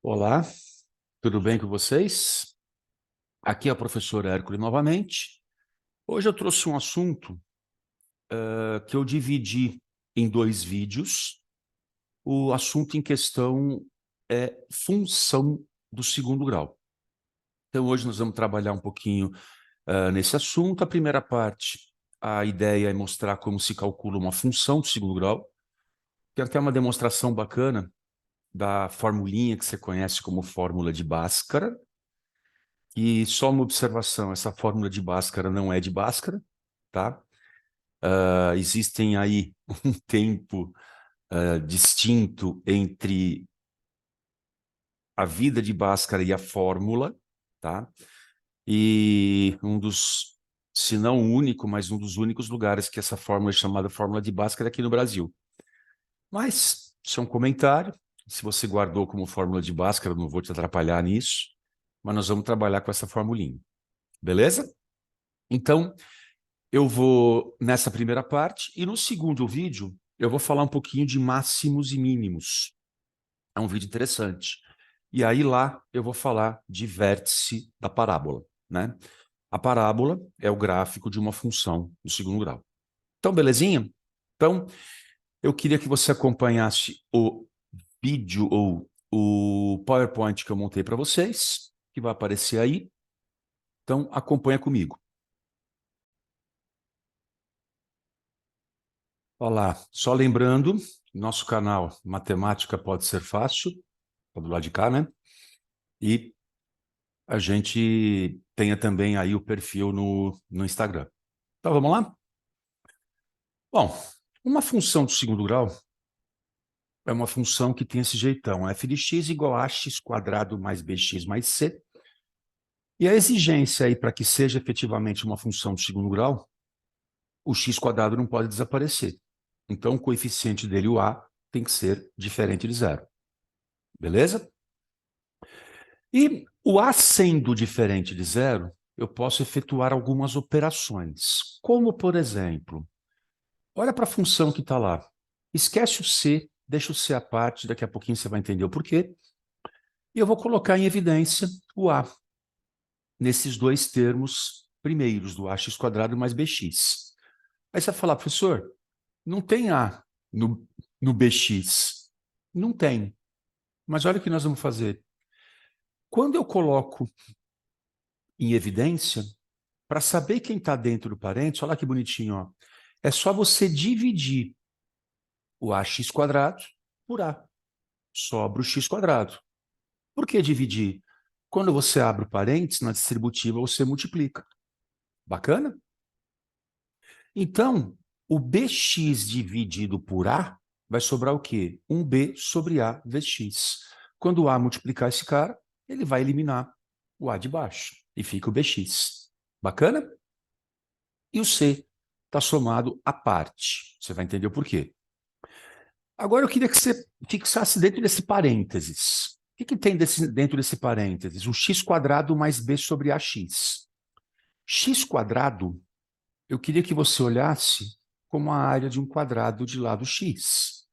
Olá, tudo bem com vocês? Aqui é o professor Hércules novamente. Hoje eu trouxe um assunto que eu dividi em dois vídeos. O assunto em questão é função do segundo grau. Então hoje nós vamos trabalhar um pouquinho nesse assunto. A primeira parte, a ideia é mostrar como se calcula uma função do segundo grau. Tem até uma demonstração bacana da formulinha que você conhece como fórmula de Bhaskara. E só uma observação, essa fórmula de Bhaskara não é de Bhaskara, tá? Existem aí um tempo distinto entre a vida de Bhaskara e a fórmula, tá? E se não o único, mas um dos únicos lugares que essa fórmula é chamada fórmula de Bhaskara é aqui no Brasil. Mas, isso é um comentário. Se você guardou como fórmula de Bhaskara, não vou te atrapalhar nisso, mas nós vamos trabalhar com essa formulinha. Beleza? Então, eu vou nessa primeira parte e no segundo vídeo eu vou falar um pouquinho de máximos e mínimos. É um vídeo interessante. E aí lá eu vou falar de vértice da parábola, né? A parábola é o gráfico de uma função do segundo grau. Então, belezinha? Então, eu queria que você acompanhasse o vídeo ou o PowerPoint que eu montei para vocês, que vai aparecer aí. Então, acompanha comigo. Olá, só lembrando, nosso canal Matemática Pode Ser Fácil, tá do lado de cá, né? E a gente tenha também aí o perfil no Instagram. Então, vamos lá? Bom, uma função do segundo grau é uma função que tem esse jeitão, f de x igual a x quadrado mais bx mais c. E a exigência aí para que seja efetivamente uma função do segundo grau, o x quadrado não pode desaparecer. Então, o coeficiente dele, o a, tem que ser diferente de zero. Beleza? E o a sendo diferente de zero, eu posso efetuar algumas operações. Como, por exemplo, olha para a função que está lá. Esquece o c, deixa o c à parte, daqui a pouquinho você vai entender o porquê. E eu vou colocar em evidência o a, nesses dois termos primeiros, do ax quadrado mais bx. Aí você vai falar, professor, não tem a no bx. Não tem. Mas olha o que nós vamos fazer. Quando eu coloco em evidência, para saber quem está dentro do parênteses, olha que bonitinho, ó. É só você dividir o ax quadrado por a. Sobra o x quadrado. Por que dividir? Quando você abre o parênteses, na distributiva você multiplica. Bacana? Então, o bx dividido por a vai sobrar o quê? 1b sobre a vezes x. Quando o a multiplicar esse cara, ele vai eliminar o a de baixo. E fica o bx. Bacana? E o c está somado à parte. Você vai entender o porquê. Agora eu queria que você fixasse dentro desse parênteses. O que tem dentro desse parênteses? O x quadrado mais b sobre ax. X quadrado, eu queria que você olhasse como a área de um quadrado de lado x.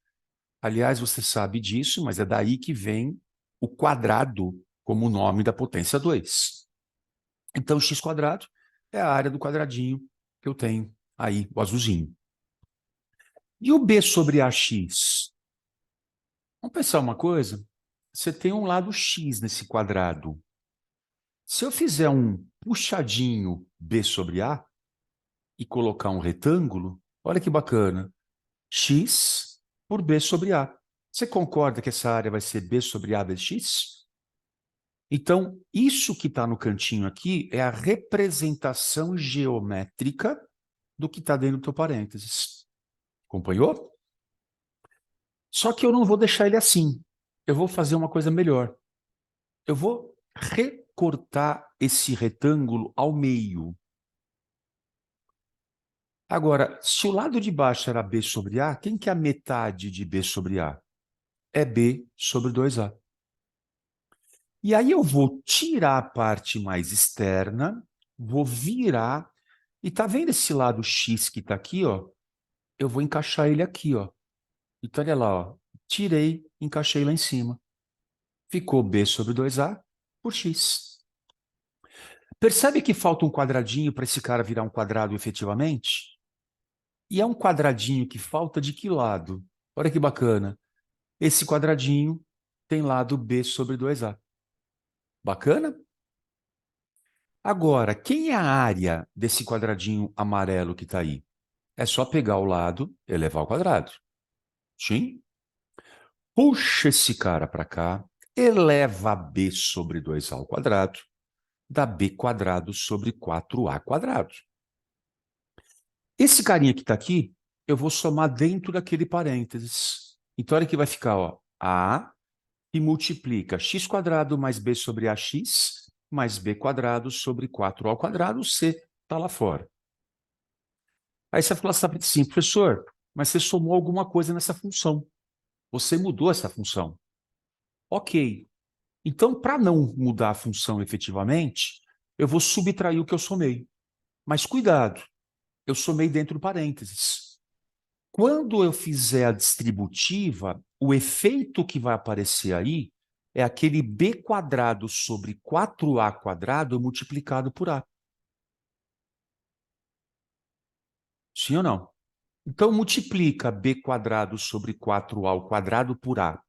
Aliás, você sabe disso, mas é daí que vem o quadrado como o nome da potência 2. Então, x quadrado é a área do quadradinho que eu tenho aí, o azulzinho. E o b sobre ax? Vamos pensar uma coisa? Você tem um lado x nesse quadrado. Se eu fizer um puxadinho b sobre a e colocar um retângulo, olha que bacana. X por b sobre a. Você concorda que essa área vai ser b sobre a vezes x? Então, isso que está no cantinho aqui é a representação geométrica do que está dentro do teu parênteses. Acompanhou? Só que eu não vou deixar ele assim. Eu vou fazer uma coisa melhor. Eu vou recortar esse retângulo ao meio. Agora, se o lado de baixo era b sobre a, quem que é a metade de b sobre a? É b sobre 2a. E aí eu vou tirar a parte mais externa, vou virar, e tá vendo esse lado x que tá aqui, ó? Eu vou encaixar ele aqui, ó. Então olha lá, ó. Tirei, encaixei lá em cima. Ficou b sobre 2a por x. Percebe que falta um quadradinho para esse cara virar um quadrado efetivamente? E é um quadradinho que falta de que lado? Olha que bacana. Esse quadradinho tem lado b sobre 2a. Bacana? Agora, quem é a área desse quadradinho amarelo que está aí? É só pegar o lado e elevar ao quadrado. Sim? Puxa esse cara para cá, eleva b sobre 2a ao quadrado, dá b quadrado sobre 4a quadrado. Esse carinha que está aqui, eu vou somar dentro daquele parênteses. Então, olha que vai ficar, ó, a que multiplica x quadrado mais b sobre ax mais b quadrado sobre 4a ao quadrado, c está lá fora. Aí você fala assim, professor, mas você somou alguma coisa nessa função. Você mudou essa função. Ok. Então, para não mudar a função efetivamente, eu vou subtrair o que eu somei. Mas cuidado, eu somei dentro do parênteses. Quando eu fizer a distributiva, o efeito que vai aparecer aí é aquele b quadrado sobre 4a quadrado multiplicado por a. Sim ou não? Então, multiplica b quadrado sobre 4a ao quadrado por a.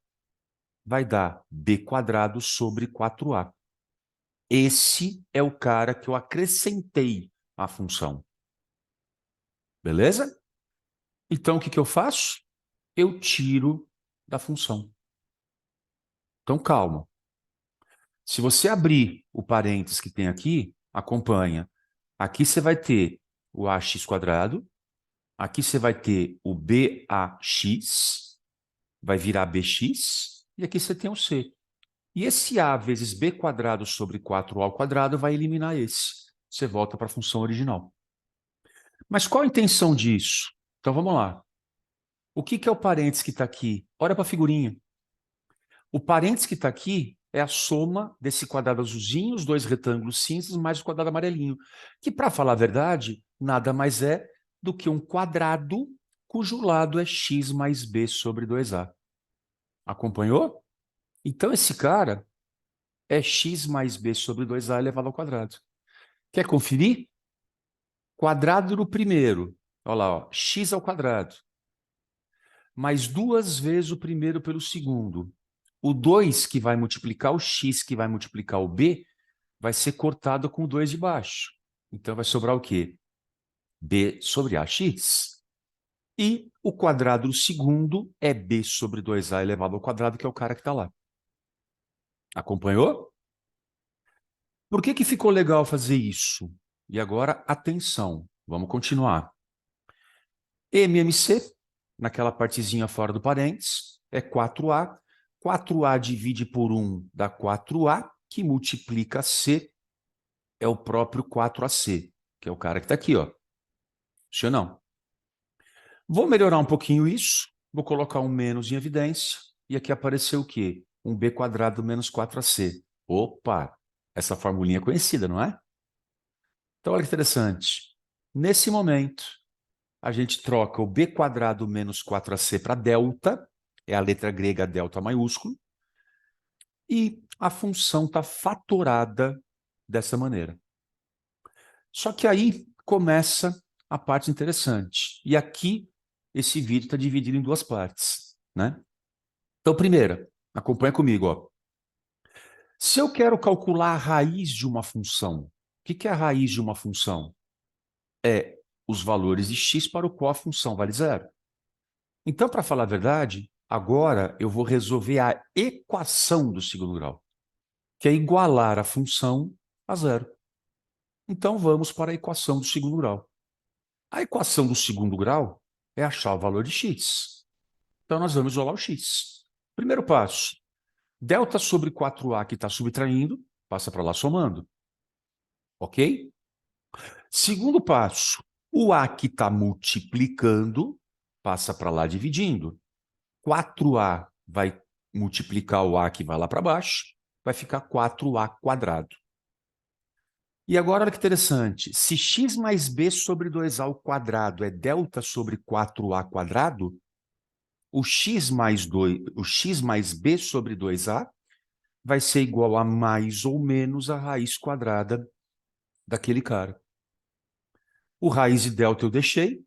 Vai dar b quadrado sobre 4a. Esse é o cara que eu acrescentei à função. Beleza? Então, o que eu faço? Eu tiro da função. Então, calma. Se você abrir o parênteses que tem aqui, acompanha. Aqui você vai ter o ax quadrado. Aqui você vai ter o bax. Vai virar bx. E aqui você tem o c. E esse a vezes b quadrado sobre 4a ao quadrado vai eliminar esse. Você volta para a função original. Mas qual a intenção disso? Então vamos lá. O que é o parênteses que está aqui? Olha para a figurinha. O parênteses que está aqui é a soma desse quadrado azulzinho, os dois retângulos cinzas, mais o quadrado amarelinho. Que, para falar a verdade, nada mais é do que um quadrado cujo lado é x mais b sobre 2a. Acompanhou? Então esse cara é x mais b sobre 2a elevado ao quadrado. Quer conferir? Quadrado do primeiro. Olha lá, ó, x ao quadrado. Mais duas vezes o primeiro pelo segundo. O 2 que vai multiplicar o x, que vai multiplicar o b, vai ser cortado com o 2 de baixo. Então vai sobrar o quê? B sobre ax. E o quadrado do segundo é b sobre 2a elevado ao quadrado, que é o cara que está lá. Acompanhou? Por que ficou legal fazer isso? E agora, atenção, vamos continuar. MMC, naquela partezinha fora do parênteses, é 4A. 4A divide por 1 dá 4A, que multiplica C, é o próprio 4AC, que é o cara que está aqui, ó. Sim ou não? Vou melhorar um pouquinho isso, vou colocar um menos em evidência, e aqui apareceu o quê? Um B quadrado menos 4AC. Opa, essa formulinha é conhecida, não é? Então, olha que interessante. Nesse momento, a gente troca o b quadrado menos 4ac para delta, é a letra grega delta maiúsculo, e a função está fatorada dessa maneira. Só que aí começa a parte interessante. E aqui, esse vídeo está dividido em duas partes, né? Então, primeira, acompanha comigo, ó. Se eu quero calcular a raiz de uma função, o que é a raiz de uma função? É os valores de x para o qual a função vale zero. Então, para falar a verdade, agora eu vou resolver a equação do segundo grau, que é igualar a função a zero. Então, vamos para a equação do segundo grau. A equação do segundo grau é achar o valor de x. Então, nós vamos isolar o x. Primeiro passo, delta sobre 4a que está subtraindo, passa para lá somando. Ok? Segundo passo, o a que está multiplicando, passa para lá dividindo. 4a vai multiplicar o a que vai lá para baixo, vai ficar 4a quadrado. E agora, olha que interessante, se x mais b sobre 2a ao quadrado é delta sobre 4a quadrado, o x mais b sobre 2a vai ser igual a mais ou menos a raiz quadrada daquele cara. O raiz de delta eu deixei.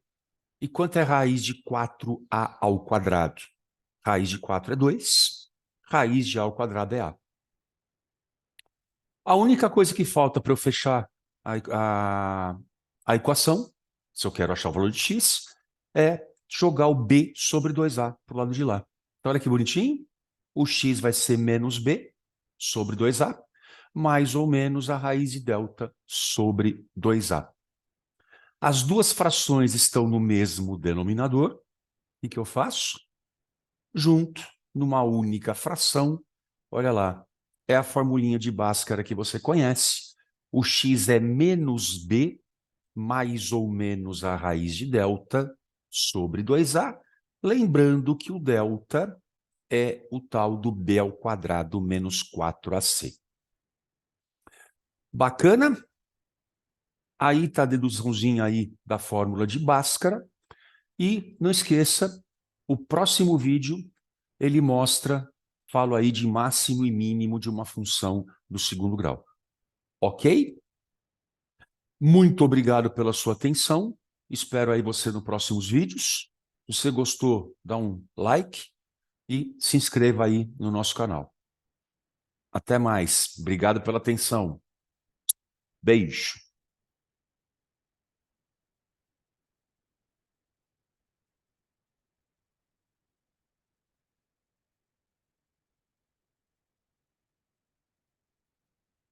E quanto é raiz de 4a ao quadrado? Raiz de 4 é 2. Raiz de a ao quadrado é a. A única coisa que falta para eu fechar a equação, se eu quero achar o valor de x, é jogar o b sobre 2a para o lado de lá. Então, olha que bonitinho. O x vai ser menos b sobre 2a, mais ou menos a raiz de delta sobre 2a. As duas frações estão no mesmo denominador. O que eu faço? Junto, numa única fração. Olha lá, é a formulinha de Bhaskara que você conhece. O x é menos b, mais ou menos a raiz de delta, sobre 2a. Lembrando que o delta é o tal do b ao quadrado menos 4ac. Bacana? Aí está a deduçãozinha aí da fórmula de Bhaskara. E não esqueça, o próximo vídeo ele mostra, falo aí de máximo e mínimo de uma função do segundo grau. Ok? Muito obrigado pela sua atenção. Espero aí você nos próximos vídeos. Se você gostou, dá um like e se inscreva aí no nosso canal. Até mais. Obrigado pela atenção. Beijo.